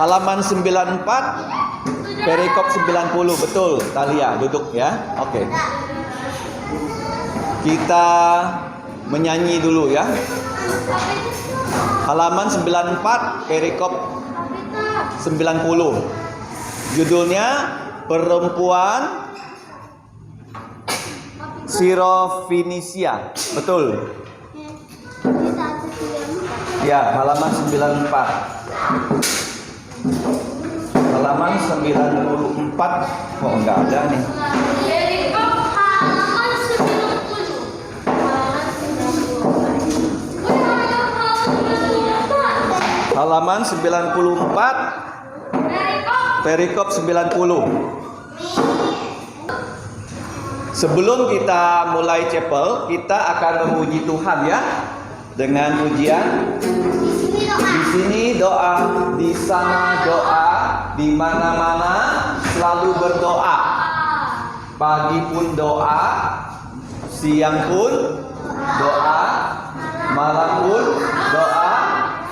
Halaman 94, perikop 90. Betul, Talia, duduk ya. Oke. Kita menyanyi dulu ya. Halaman 94, perikop 90. Judulnya Perempuan Sirofenisia. Betul. Ya, halaman 94. Halaman 94. Kok enggak ada nih? Halaman 94, perikop 90. Sebelum kita mulai chapel, kita akan memuji Tuhan ya, dengan pujian. Di sini doa, di sana doa, di mana-mana selalu berdoa. Pagi pun doa, siang pun doa, malam pun doa.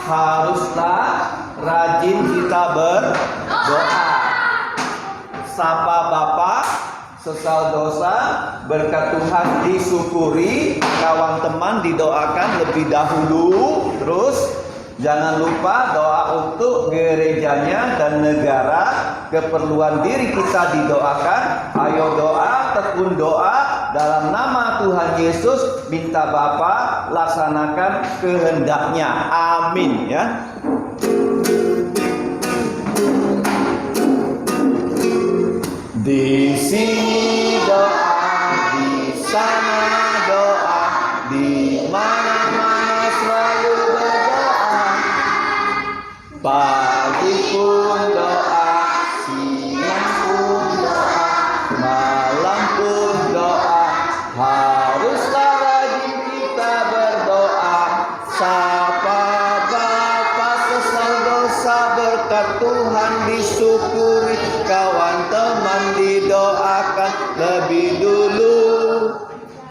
Haruslah rajin kita berdoa. Sapa Bapa, sesal dosa, berkat Tuhan disyukuri, kawan teman didoakan lebih dahulu. Terus jangan lupa doa untuk gerejanya dan negara, keperluan diri kita didoakan. Ayo doa, tekun doa dalam nama Tuhan Yesus, minta Bapa laksanakan kehendaknya. Amin ya. Di sini doa, di sana doa, di mana-mana selalu berdoa. Pagi pun doa, siang pun doa, malam pun doa. Haruslah rajin kita berdoa. Sapa Bapa, sesal dosa, berkat Tuhan disyukuri, kawan teman didoakan lebih dulu.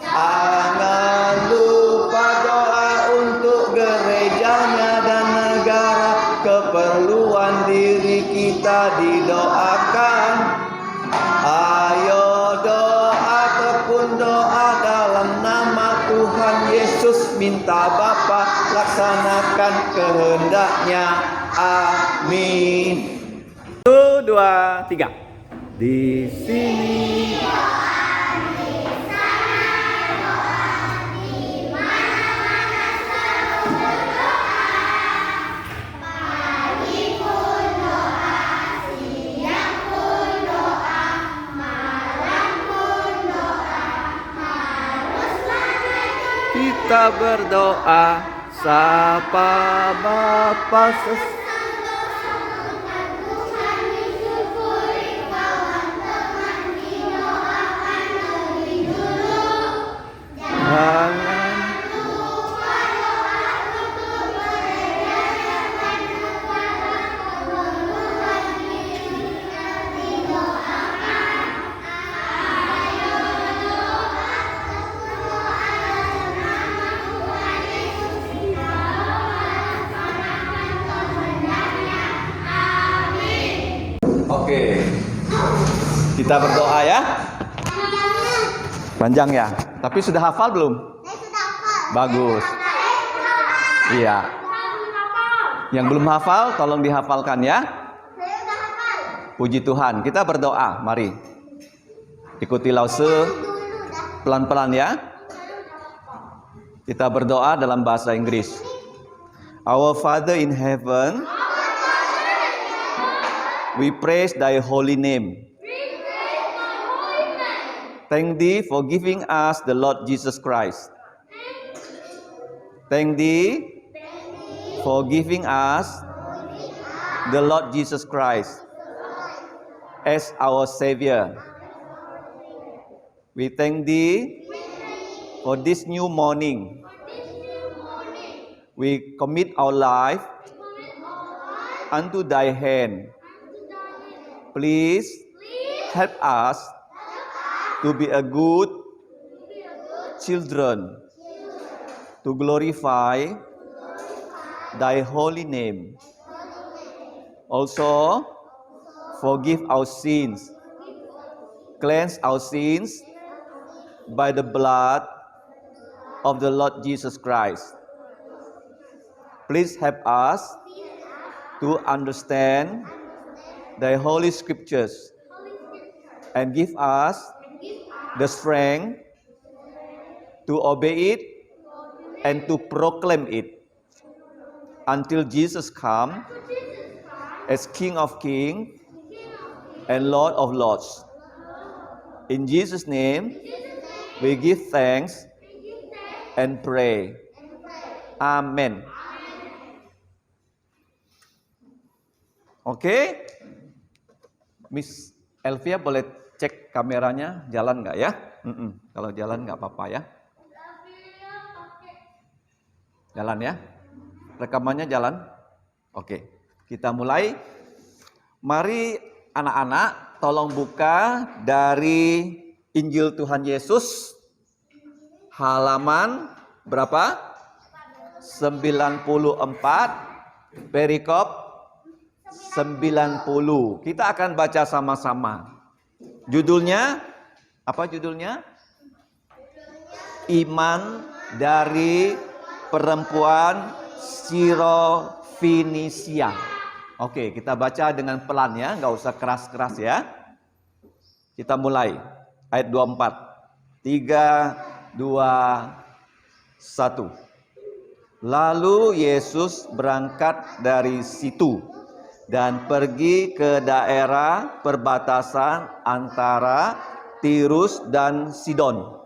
Jangan lupa doa untuk gerejanya dan negara, keperluan diri kita didoakan. Ayo doa, tekun doa dalam nama Tuhan Yesus, minta Bapa laksanakan kehendaknya. Amin. 1, 2, 3. Di sini kita berdoa. Sapa Bapa, Oke, kita berdoa ya. Panjang ya. Tapi sudah hafal belum? Bagus. Iya. Yang belum hafal, tolong dihafalkan ya. Puji Tuhan. Kita berdoa. Mari. Ikuti lause pelan-pelan ya. Kita berdoa dalam bahasa Inggris. Our Father in heaven, we praise thy holy name. Thank thee for giving us the Lord Jesus Christ. Thank thee for giving us the Lord Jesus Christ as our Savior. We thank thee for this new morning. We commit our life unto thy hand. Please help us to be a good children, to glorify thy holy name. Also forgive our sins, cleanse our sins by the blood of the Lord Jesus Christ. Please help us to understand the Holy Scriptures and give us the strength to obey it and to proclaim it until Jesus comes as King of Kings and Lord of Lords. In Jesus' name, we give thanks and pray. Amen. Oke, Miss Elvia boleh cek kameranya jalan nggak ya? Kalau jalan nggak apa-apa ya. Jalan ya? Rekamannya jalan? Oke, kita mulai. Mari anak-anak tolong buka dari Injil Tuhan Yesus halaman berapa? 94 perikop 90. Kita akan baca sama-sama. Judulnya apa judulnya? Iman dari perempuan Sirofenisia. Oke, kita baca dengan pelan ya, nggak usah keras-keras ya. Kita mulai ayat 24. 3, 2, 1. Lalu Yesus berangkat dari situ dan pergi ke daerah perbatasan antara Tirus dan Sidon.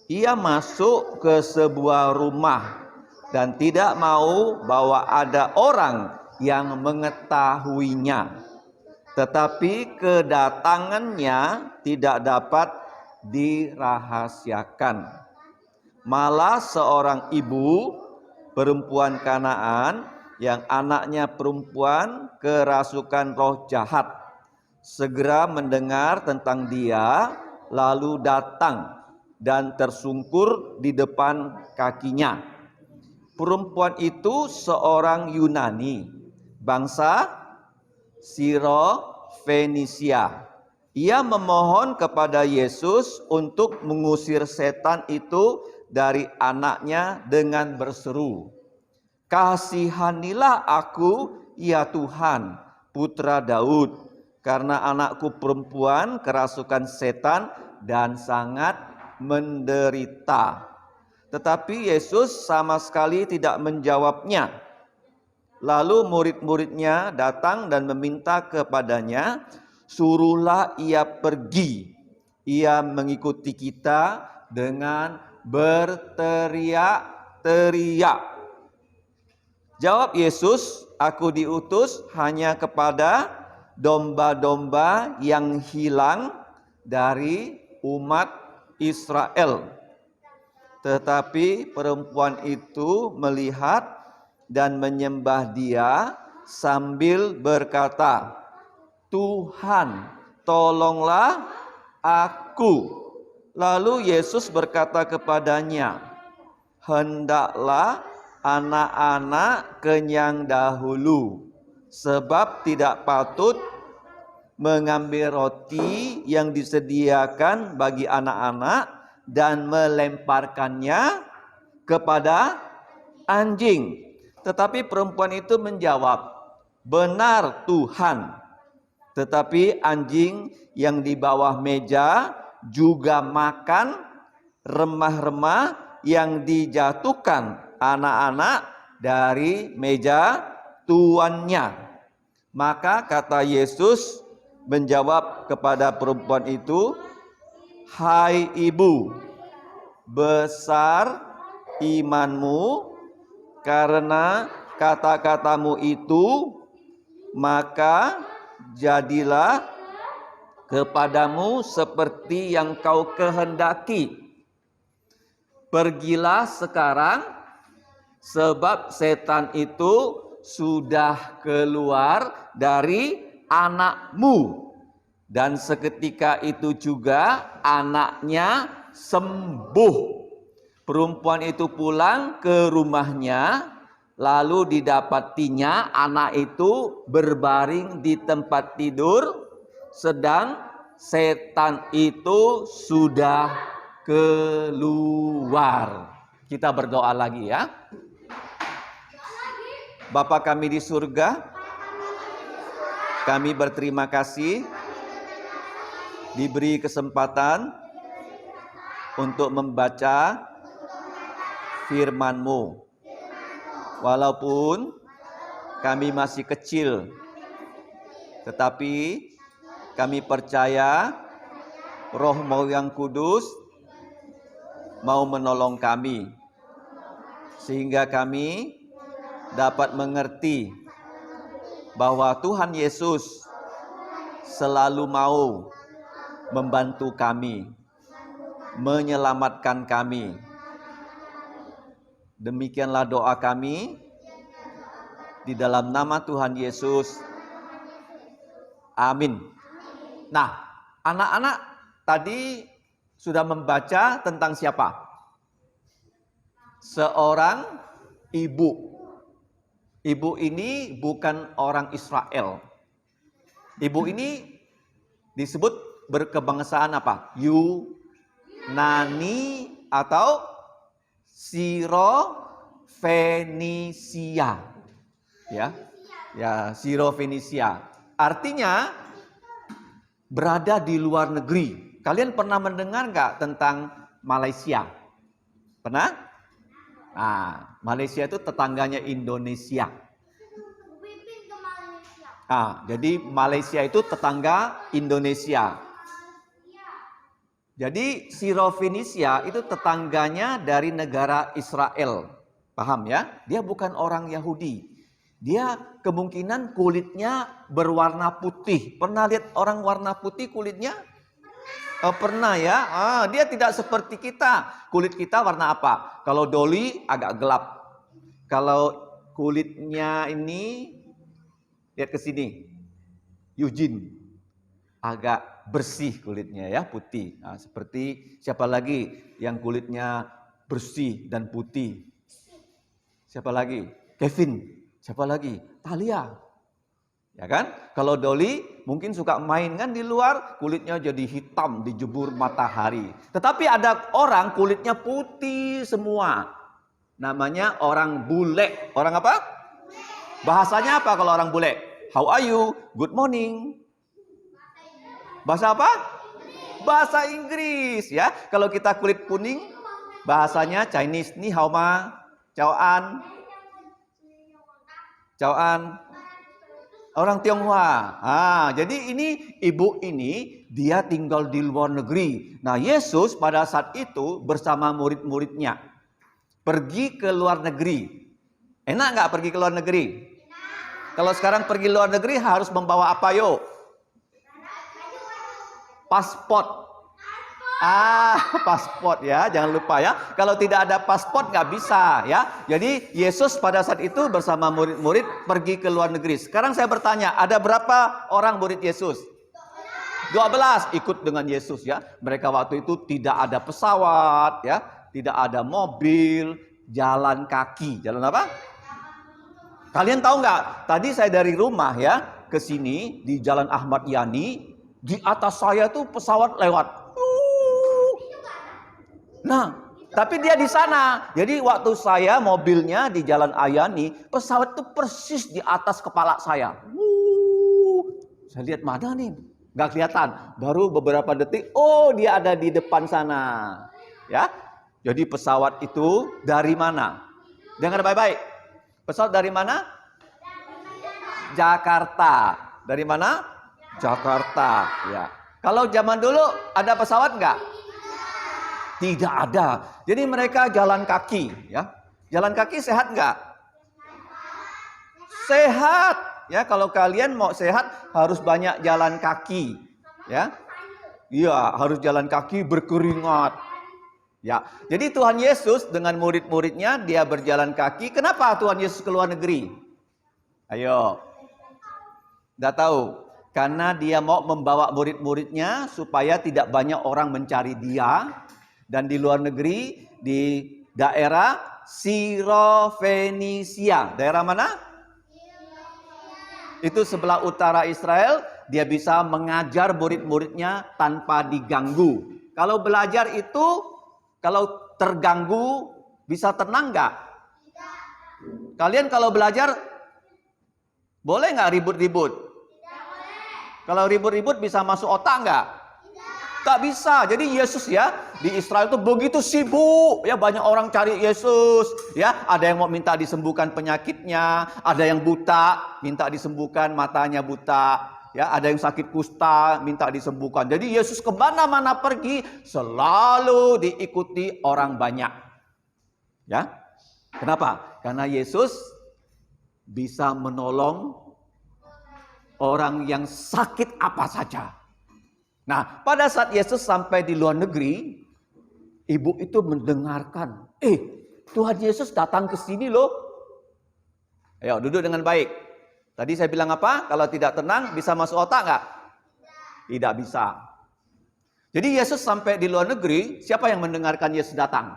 Ia masuk ke sebuah rumah dan tidak mau bahwa ada orang yang mengetahuinya. Tetapi kedatangannya tidak dapat dirahasiakan. Malah seorang ibu perempuan Kanaan yang anaknya perempuan kerasukan roh jahat segera mendengar tentang dia, lalu datang dan tersungkur di depan kakinya. Perempuan itu seorang Yunani, bangsa Sirofenisia. Ia memohon kepada Yesus untuk mengusir setan itu dari anaknya dengan berseru, "Kasihanilah aku, ya Tuhan, putra Daud, karena anakku perempuan kerasukan setan dan sangat menderita." Tetapi Yesus sama sekali tidak menjawabnya. Lalu murid-muridnya datang dan meminta kepadanya, "Suruhlah ia pergi. Ia mengikuti kita dengan berteriak-teriak." Jawab Yesus, "Aku diutus hanya kepada domba-domba yang hilang dari umat Israel." Tetapi perempuan itu melihat dan menyembah dia sambil berkata, "Tuhan, tolonglah aku." Lalu Yesus berkata kepadanya, "Hendaklah anak-anak kenyang dahulu, sebab tidak patut mengambil roti yang disediakan bagi anak-anak dan melemparkannya kepada anjing." Tetapi perempuan itu menjawab, "Benar Tuhan, tetapi anjing yang di bawah meja juga makan remah-remah yang dijatuhkan anak-anak dari meja tuannya." Maka kata Yesus menjawab kepada perempuan itu, "Hai ibu, besar imanmu, karena kata-katamu itu maka jadilah kepadamu seperti yang kau kehendaki. Pergilah sekarang, sebab setan itu sudah keluar dari anakmu." Dan seketika itu juga anaknya sembuh. Perempuan itu pulang ke rumahnya Lalu didapatinya anak itu berbaring di tempat tidur, sedang setan itu sudah keluar. Kita berdoa lagi ya. Bapa kami di surga, kami berterima kasih diberi kesempatan untuk membaca firman-Mu. Walaupun kami masih kecil, tetapi kami percaya Roh-Mu yang kudus mau menolong kami, sehingga kami dapat mengerti bahwa Tuhan Yesus selalu mau membantu kami, menyelamatkan kami. Demikianlah doa kami di dalam nama Tuhan Yesus. Amin. Nah, anak-anak tadi sudah membaca tentang siapa? Seorang ibu. Ibu ini bukan orang Israel. Ibu ini disebut berkebangsaan apa? Yunani atau Siro-Fenisia. Ya, Siro-Fenisia. Artinya berada di luar negeri. Kalian pernah mendengar nggak tentang Malaysia? Pernah? Nah, Malaysia itu tetangganya Indonesia. Jadi Malaysia itu tetangga Indonesia. Jadi Siro-Fenisia itu tetangganya dari negara Israel. Paham ya? Dia bukan orang Yahudi. Dia kemungkinan kulitnya berwarna putih. Pernah lihat orang warna putih kulitnya? Pernah ya? Dia tidak seperti kita. Kulit kita warna apa? Kalau Dolly agak gelap. Kalau kulitnya ini, lihat ke sini. Eugene agak bersih kulitnya ya, putih. Nah, seperti siapa lagi yang kulitnya bersih dan putih? Siapa lagi? Kevin. Siapa lagi? Talia. Ya kan? Kalau Dolly mungkin suka main kan di luar, kulitnya jadi hitam dijemur matahari. Tetapi ada orang kulitnya putih semua. Namanya orang bule. Orang apa? Bahasanya apa kalau orang bule? How are you? Good morning. Bahasa apa? Bahasa Inggris ya. Kalau kita kulit kuning, bahasanya Chinese. Ni hao ma, ciao an. Ciao an. Orang Tionghoa. Jadi ini ibu ini dia tinggal di luar negeri. Nah, Yesus pada saat itu bersama murid-muridnya pergi ke luar negeri. Enak nggak pergi ke luar negeri? Kalau sekarang pergi luar negeri harus membawa apa yo? Paspor. Paspor ya, jangan lupa ya. Kalau tidak ada paspor nggak bisa ya. Jadi Yesus pada saat itu bersama murid-murid pergi ke luar negeri. Sekarang saya bertanya, ada berapa orang murid Yesus? 12 ikut dengan Yesus ya. Mereka waktu itu tidak ada pesawat ya, tidak ada mobil, jalan kaki. Jalan apa? Kalian tahu nggak? Tadi saya dari rumah ya ke sini di Jalan Ahmad Yani. Di atas saya tuh pesawat lewat. Nah, tapi dia di sana. Jadi waktu saya mobilnya di Jalan Ayani, pesawat itu persis di atas kepala saya. Saya lihat mana nih? Gak kelihatan. Baru beberapa detik, dia ada di depan sana. Ya, jadi pesawat itu dari mana? Dengar baik-baik. Pesawat dari mana? Jakarta. Dari mana? Jakarta, ya. Kalau zaman dulu ada pesawat nggak? Tidak ada. Jadi mereka jalan kaki, ya. Jalan kaki sehat nggak? Sehat, ya. Kalau kalian mau sehat harus banyak jalan kaki, ya. Iya, harus jalan kaki berkeringat. Ya. Jadi Tuhan Yesus dengan murid-muridnya dia berjalan kaki. Kenapa Tuhan Yesus ke luar negeri? Ayo. Nggak tahu. Karena dia mau membawa murid-muridnya supaya tidak banyak orang mencari dia. Dan di luar negeri, di daerah Sirofenisia. Daerah mana? Itu sebelah utara Israel. Dia bisa mengajar murid-muridnya tanpa diganggu. Kalau belajar itu, kalau terganggu, bisa tenang nggak? Kalian kalau belajar, boleh nggak ribut-ribut? Kalau ribut-ribut bisa masuk otak nggak? Tak bisa. Jadi Yesus ya di Israel itu begitu sibuk ya, banyak orang cari Yesus ya. Ada yang mau minta disembuhkan penyakitnya, ada yang buta minta disembuhkan matanya buta ya, ada yang sakit kusta minta disembuhkan. Jadi Yesus kemana-mana pergi selalu diikuti orang banyak ya. Kenapa? Karena Yesus bisa menolong orang yang sakit apa saja. Nah, pada saat Yesus sampai di luar negeri, ibu itu mendengarkan, Tuhan Yesus datang ke sini loh. Ayo, duduk dengan baik. Tadi saya bilang apa? Kalau tidak tenang, bisa masuk otak nggak? Tidak bisa. Jadi Yesus sampai di luar negeri, siapa yang mendengarkan Yesus datang?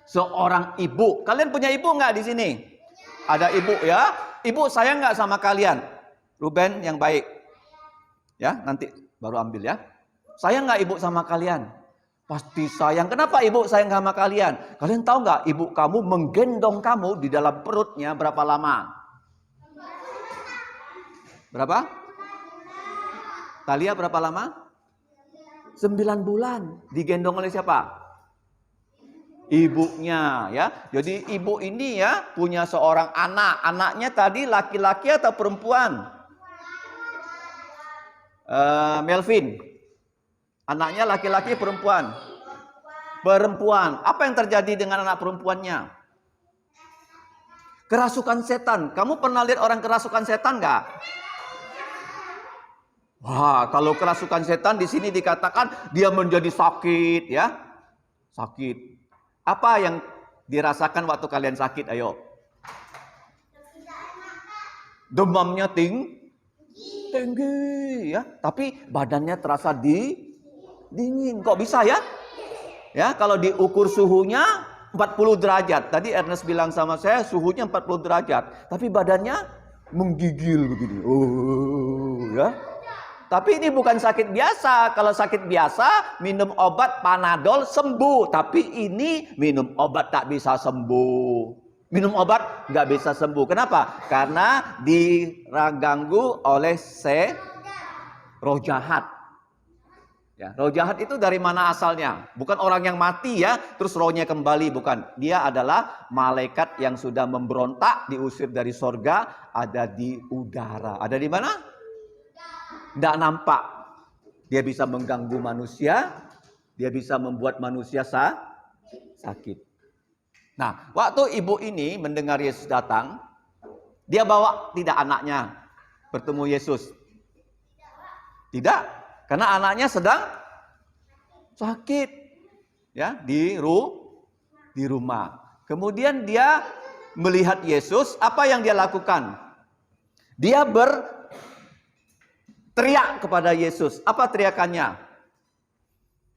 Seorang ibu. Kalian punya ibu nggak di sini? Ada ibu ya? Ibu sayang nggak sama kalian? Ruben yang baik. Ya, nanti baru ambil ya. Sayang nggak ibu sama kalian? Pasti sayang. Kenapa ibu sayang sama kalian? Kalian tahu nggak ibu kamu menggendong kamu di dalam perutnya berapa lama? Berapa? Talia berapa lama? 9 bulan. Digendong oleh siapa? Ibunya ya. Jadi ibu ini ya punya seorang anak. Anaknya tadi laki-laki atau perempuan? Melvin, anaknya laki-laki perempuan? Perempuan. Apa yang terjadi dengan anak perempuannya? Kerasukan setan. Kamu pernah lihat orang kerasukan setan nggak? Wah, kalau kerasukan setan di sini dikatakan dia menjadi sakit ya, sakit. Apa yang dirasakan waktu kalian sakit? Ayo. Demamnya tinggi ya, tapi badannya terasa dingin. Kok bisa ya? Ya, kalau diukur suhunya 40 derajat. Tadi Ernest bilang sama saya suhunya 40 derajat, tapi badannya menggigil begini. Oh, ya. Tapi ini bukan sakit biasa. Kalau sakit biasa minum obat Panadol sembuh, tapi ini minum obat tak bisa sembuh. Minum obat nggak bisa sembuh. Kenapa? Karena diganggu oleh roh jahat. Ya, roh jahat itu dari mana asalnya? Bukan orang yang mati ya, terus rohnya kembali. Bukan. Dia adalah malaikat yang sudah memberontak, diusir dari sorga, ada di udara. Ada di mana? Nggak nampak. Dia bisa mengganggu manusia, dia bisa membuat manusia sakit. Nah, waktu ibu ini mendengar Yesus datang, dia bawa tidak anaknya bertemu Yesus. Tidak, karena anaknya sedang sakit ya di rumah. Kemudian dia melihat Yesus, apa yang dia lakukan? Dia berteriak kepada Yesus. Apa teriakannya?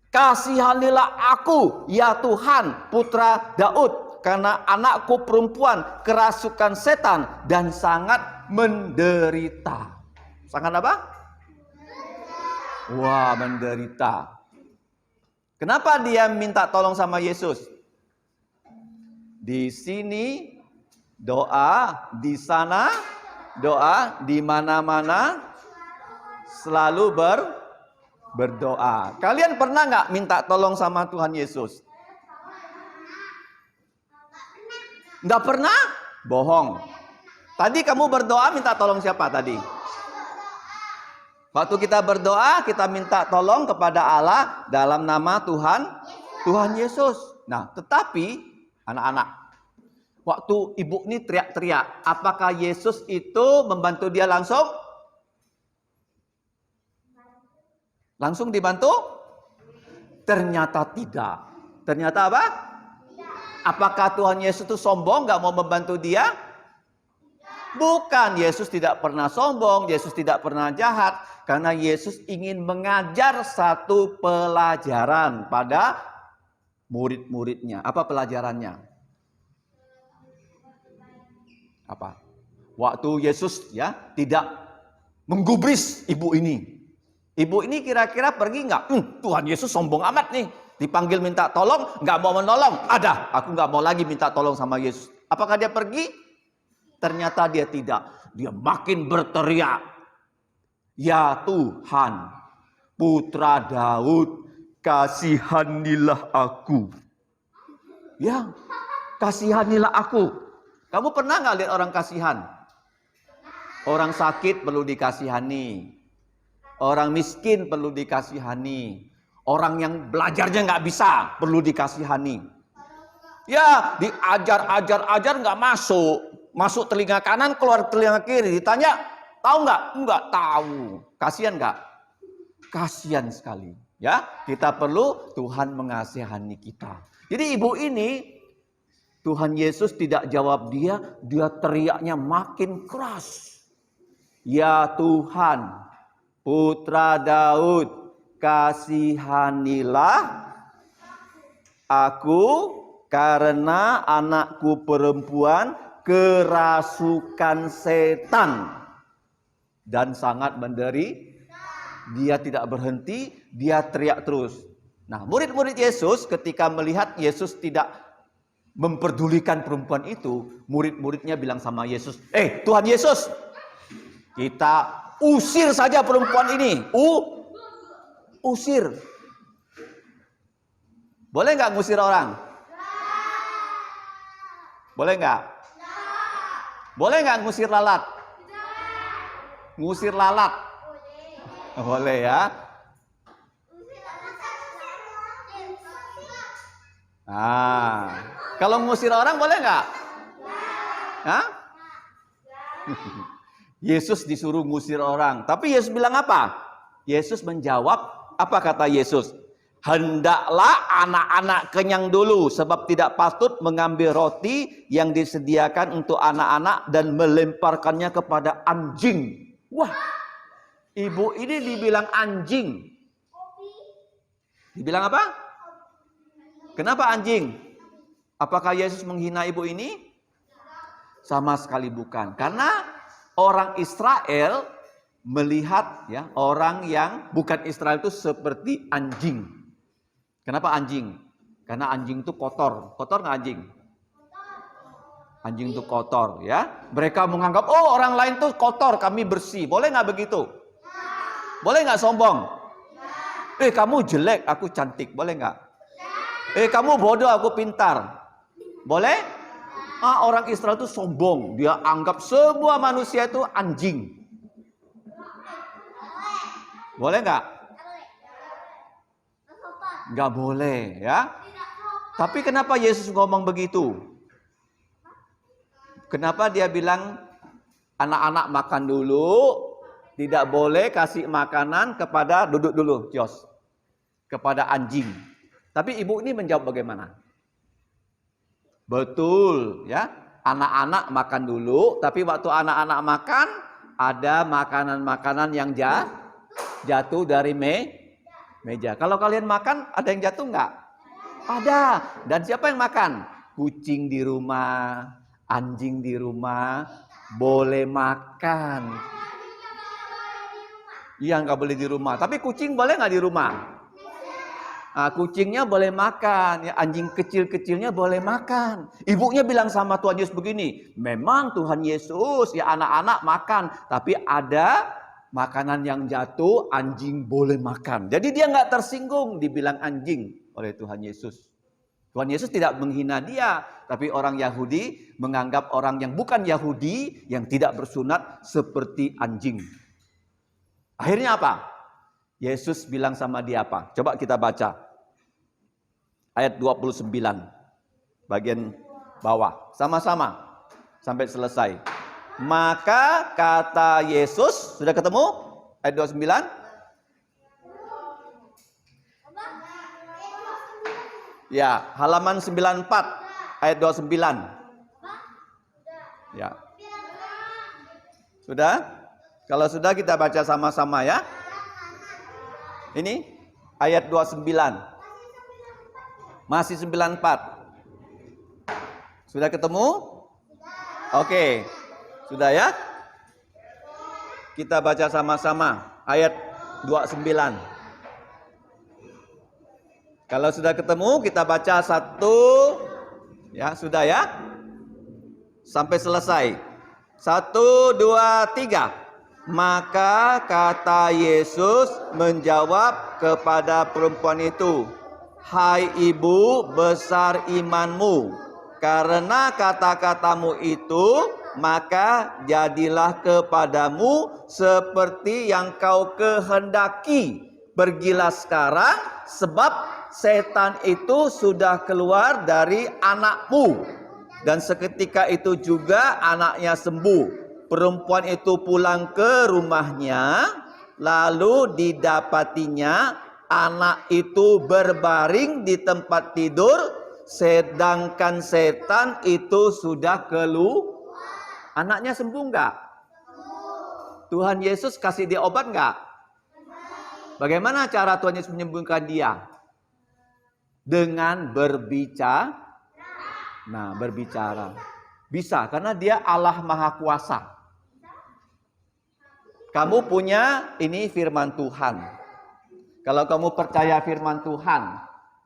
Kasihanilah aku, ya Tuhan, putra Daud. Karena anakku perempuan kerasukan setan dan sangat menderita. Sangat apa? Wah, menderita. Kenapa dia minta tolong sama Yesus? Di sini doa, di sana doa, di mana-mana selalu berdoa. Kalian pernah nggak minta tolong sama Tuhan Yesus? Nggak pernah? Bohong. Tadi kamu berdoa minta tolong siapa tadi? Waktu kita berdoa, kita minta tolong kepada Allah dalam nama Tuhan Yesus. Nah, tetapi anak-anak, waktu ibu ini teriak-teriak, apakah Yesus itu membantu dia langsung? Langsung dibantu? Ternyata tidak. Ternyata apa? Apakah Tuhan Yesus itu sombong, gak mau membantu dia? Bukan, Yesus tidak pernah sombong, Yesus tidak pernah jahat. Karena Yesus ingin mengajar satu pelajaran pada murid-muridnya. Apa pelajarannya? Apa? Waktu Yesus ya tidak menggubris ibu ini. Ibu ini kira-kira pergi nggak? Tuhan Yesus sombong amat nih. Dipanggil minta tolong, nggak mau menolong. Ada, aku nggak mau lagi minta tolong sama Yesus. Apakah dia pergi? Ternyata dia tidak. Dia makin berteriak. Ya Tuhan, Putra Daud, kasihanilah aku. Ya, kasihanilah aku. Kamu pernah nggak lihat orang kasihan? Orang sakit perlu dikasihani. Orang miskin perlu dikasihani. Orang yang belajarnya nggak bisa perlu dikasihani. Ya, diajar nggak masuk. Masuk telinga kanan, keluar telinga kiri. Ditanya, tahu nggak? Nggak tahu. Kasihan nggak? Kasihan sekali. Ya, kita perlu Tuhan mengasihani kita. Jadi ibu ini, Tuhan Yesus tidak jawab dia teriaknya makin keras. Ya Tuhan, Putra Daud, kasihanilah aku karena anakku perempuan kerasukan setan dan sangat menderita. Dia tidak berhenti, dia teriak terus. Nah, murid-murid Yesus ketika melihat Yesus tidak memperdulikan perempuan itu, murid-muridnya bilang sama Yesus, Tuhan Yesus, kita usir saja perempuan ini. Usir. Boleh nggak ngusir orang? Boleh nggak? Boleh nggak ngusir lalat? Ngusir lalat? Boleh ya. Nah, kalau ngusir orang boleh nggak? Hah? Yesus disuruh ngusir orang. Tapi Yesus bilang apa? Yesus menjawab, apa kata Yesus? Hendaklah anak-anak kenyang dulu, sebab tidak patut mengambil roti yang disediakan untuk anak-anak dan melemparkannya kepada anjing. Wah, ibu ini dibilang anjing. Dibilang apa? Kenapa anjing? Apakah Yesus menghina ibu ini? Sama sekali bukan. Karena orang Israel melihat ya orang yang bukan Israel itu seperti anjing. Kenapa anjing? Karena anjing itu kotor. Kotor nggak anjing? Anjing itu kotor ya. Mereka menganggap orang lain itu kotor, kami bersih. Boleh nggak begitu? Boleh nggak sombong? Kamu jelek, aku cantik. Boleh nggak? Kamu bodoh, aku pintar. Boleh? Orang Israel itu sombong. Dia anggap semua manusia itu anjing. Boleh nggak? Nggak boleh ya. Tapi kenapa Yesus ngomong begitu? Kenapa dia bilang anak-anak makan dulu, tidak boleh kasih makanan kepada, duduk dulu Yos, kepada anjing. Tapi ibu ini menjawab bagaimana? Betul ya, anak-anak makan dulu, tapi waktu anak-anak makan ada makanan-makanan yang jatuh dari meja. Kalau kalian makan ada yang jatuh nggak? Ada. Dan siapa yang makan? Kucing di rumah, anjing di rumah boleh makan. Iya, nggak boleh di rumah. Tapi kucing boleh nggak di rumah? Kucingnya boleh makan, ya, anjing kecil-kecilnya boleh makan. Ibunya bilang sama Tuhan Yesus begini, memang Tuhan Yesus ya anak-anak makan, tapi ada makanan yang jatuh anjing boleh makan. Jadi dia nggak tersinggung dibilang anjing oleh Tuhan Yesus. Tuhan Yesus tidak menghina dia, tapi orang Yahudi menganggap orang yang bukan Yahudi yang tidak bersunat seperti anjing. Akhirnya apa? Yesus bilang sama dia apa? Coba kita baca. Ayat 29. Bagian bawah. Sama-sama. Sampai selesai. Maka kata Yesus, sudah ketemu? Ayat 29. Ya, halaman 94. Ayat 29. Ya. Sudah? Kalau sudah kita baca sama-sama ya. Ini ayat 29. Masih 94. Sudah ketemu? Oke. Sudah ya? Kita baca sama-sama ayat 29. Kalau sudah ketemu kita baca satu. Ya, sudah ya? Sampai selesai. 1, 2, 3. Maka kata Yesus menjawab kepada perempuan itu, "Hai ibu, besar imanmu. Karena kata-katamu itu, maka jadilah kepadamu seperti yang kau kehendaki. Pergilah sekarang, sebab setan itu sudah keluar dari anakmu." Dan seketika itu juga anaknya sembuh. Perempuan itu pulang ke rumahnya, lalu didapatinya anak itu berbaring di tempat tidur, sedangkan setan itu sudah keluar. Anaknya sembuh enggak? Tuhan Yesus kasih dia obat enggak? Bagaimana cara Tuhan Yesus menyembuhkan dia? Dengan berbicara. Nah, berbicara. Bisa, karena dia Allah Maha Kuasa. Kamu punya ini firman Tuhan. Kalau kamu percaya firman Tuhan,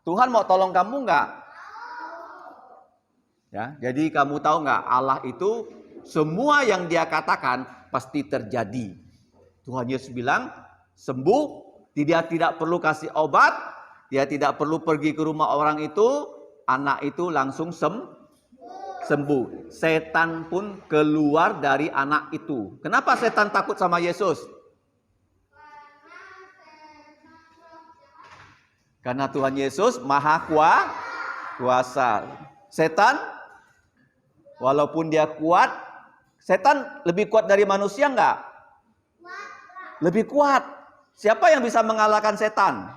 Tuhan mau tolong kamu enggak? Ya, jadi kamu tahu enggak, Allah itu semua yang dia katakan pasti terjadi. Tuhan Yesus bilang sembuh, dia tidak perlu kasih obat, dia tidak perlu pergi ke rumah orang itu, anak itu langsung sembuh. Setan pun keluar dari anak itu. Kenapa setan takut sama Yesus? Karena Tuhan Yesus Maha Kuasa. Setan, walaupun dia kuat, setan lebih kuat dari manusia enggak? Lebih kuat. Siapa yang bisa mengalahkan setan?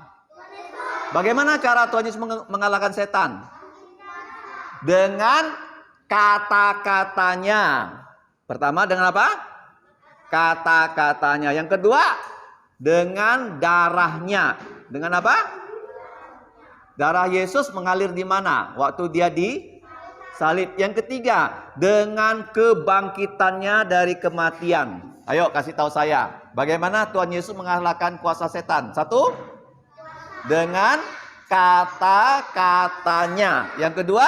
Bagaimana cara Tuhan Yesus mengalahkan setan? Dengan kata-katanya. Pertama dengan apa? Kata-katanya. Yang kedua, dengan darahnya. Dengan apa? Darah Yesus mengalir di mana? Waktu dia disalib. Yang ketiga, dengan kebangkitannya dari kematian. Ayo kasih tahu saya, bagaimana Tuhan Yesus mengalahkan kuasa setan? Satu, dengan kata-katanya. Yang kedua,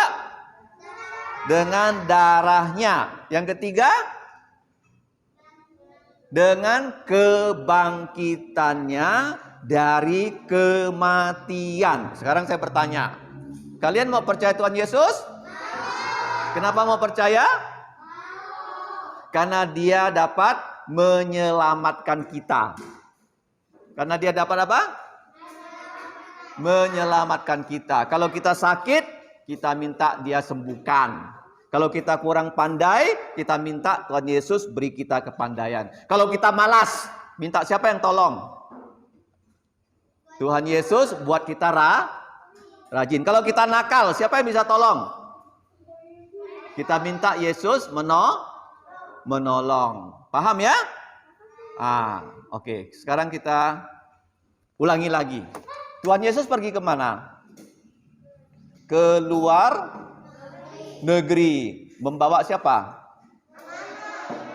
dengan darahnya. Yang ketiga, dengan kebangkitannya dari kematian. Sekarang saya bertanya, kalian mau percaya Tuhan Yesus? Kenapa mau percaya? Karena dia dapat menyelamatkan kita. Karena dia dapat apa? Menyelamatkan kita. Kalau kita sakit, kita minta dia sembuhkan. Kalau kita kurang pandai, kita minta Tuhan Yesus beri kita kepandaian. Kalau kita malas, minta siapa yang tolong? Tuhan Yesus buat kita rajin. Kalau kita nakal, siapa yang bisa tolong? Kita minta Yesus menolong. Paham ya? Oke. Sekarang kita ulangi lagi. Tuhan Yesus pergi kemana? Keluar negeri. Membawa siapa?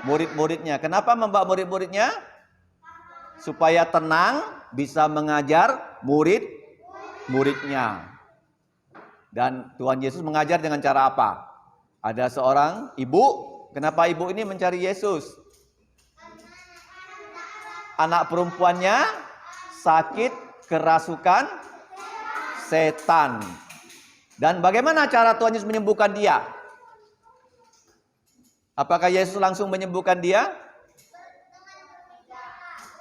Murid-muridnya. Kenapa membawa murid-muridnya? Supaya tenang, bisa mengajar murid-muridnya. Dan Tuhan Yesus mengajar dengan cara apa? Ada seorang ibu. Kenapa ibu ini mencari Yesus? Anak perempuannya sakit kerasukan setan. Dan bagaimana cara Tuhan Yesus menyembuhkan dia? Apakah Yesus langsung menyembuhkan dia?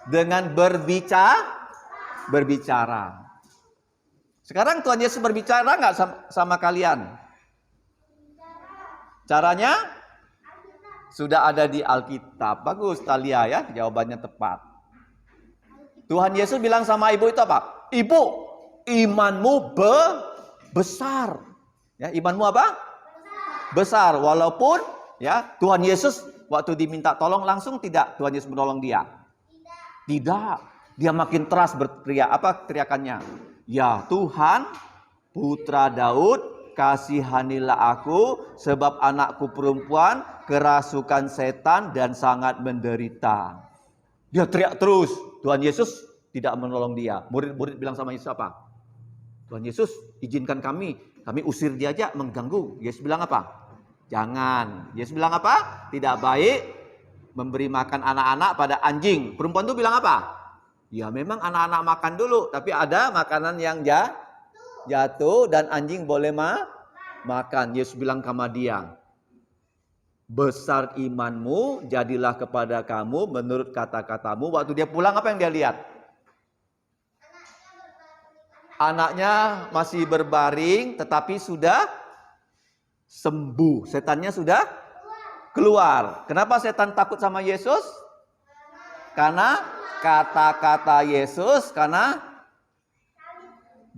Dengan berbicara. Sekarang Tuhan Yesus berbicara nggak sama kalian? Caranya? Sudah ada di Alkitab. Bagus Talia ya, jawabannya tepat. Tuhan Yesus bilang sama ibu itu apa? Ibu, imanmu besar. Ya, imanmu apa? Besar. Walaupun ya Tuhan Yesus waktu diminta tolong langsung tidak Tuhan Yesus menolong dia. Tidak. Dia makin keras berteriak. Apa teriakannya? Ya Tuhan, Putra Daud, kasihanilah aku, sebab anakku perempuan kerasukan setan dan sangat menderita. Dia teriak terus. Tuhan Yesus tidak menolong dia. Murid-murid bilang sama Yesus apa? Tuhan Yesus, izinkan kami usir dia aja, mengganggu. Yesus bilang apa? Jangan. Yesus bilang apa? Tidak baik memberi makan anak-anak pada anjing. Perempuan itu bilang apa? Ya memang anak-anak makan dulu, tapi ada makanan yang jatuh dan anjing boleh makan. Yesus bilang sama dia, besar imanmu, jadilah kepada kamu menurut kata-katamu. Waktu dia pulang, apa yang dia lihat? Anaknya masih berbaring, tetapi sudah sembuh. Setannya sudah keluar. Kenapa setan takut sama Yesus? Karena kata-kata Yesus, karena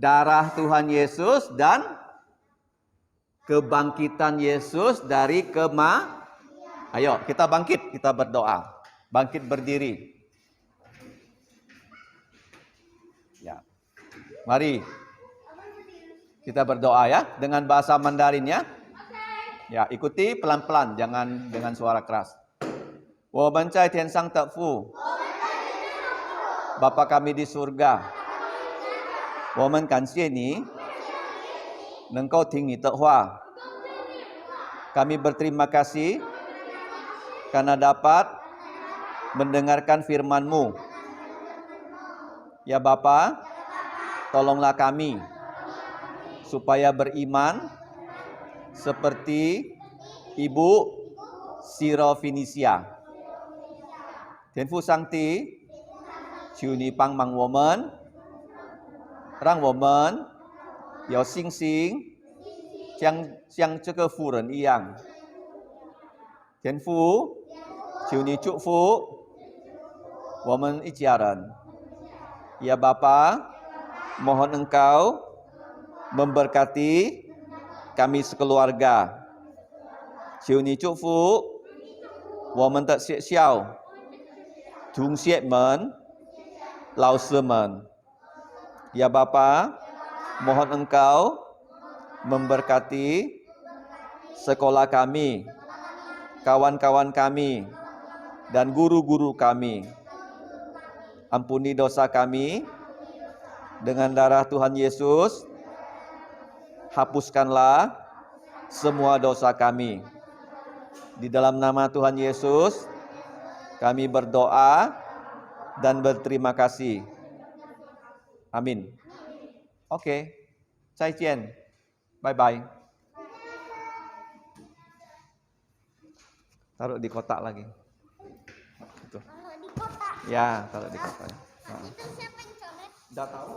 darah Tuhan Yesus dan kebangkitan Yesus dari Ayo, kita bangkit, kita berdoa. Bangkit berdiri. Ya. Mari kita berdoa ya dengan bahasa Mandarin ya. Ya, ikuti pelan-pelan, jangan dengan suara keras. Wo men zai tian sang te fu. Bapa kami di surga. Wo men kan xie ni neng gou ting ni de hua. Kami berterima kasih karena dapat mendengarkan firman-Mu. Ya Bapa, tolonglah kami supaya beriman seperti Ibu Sirofenisia. Tian Fu Sang Ti, Qiu Ni Pang Mang Women, Rang Women, Yao Xing Xing, Xiang Ce Ge Fu Ren Iyang. Tian Fu, Qiu Ni Chu Fu, Women Ijiaran. Ya Bapa, mohon Engkau memberkati kami sekeluarga. Qiu Ni Chu Fu, Women de Xie Xiao, Tung Xie Men, Lao Se Men. Ya Bapa, mohon Engkau memberkati sekolah kami, kawan-kawan kami, dan guru-guru kami. Ampuni dosa kami dengan darah Tuhan Yesus. Hapuskanlah semua dosa kami. Di dalam nama Tuhan Yesus, kami berdoa dan berterima kasih. Amin. Oke. Zaijian. Bye-bye. Taruh di kotak lagi. Taruh di kotak? Ya, taruh di kotak. Itu siapa yang coret? Udah tahu?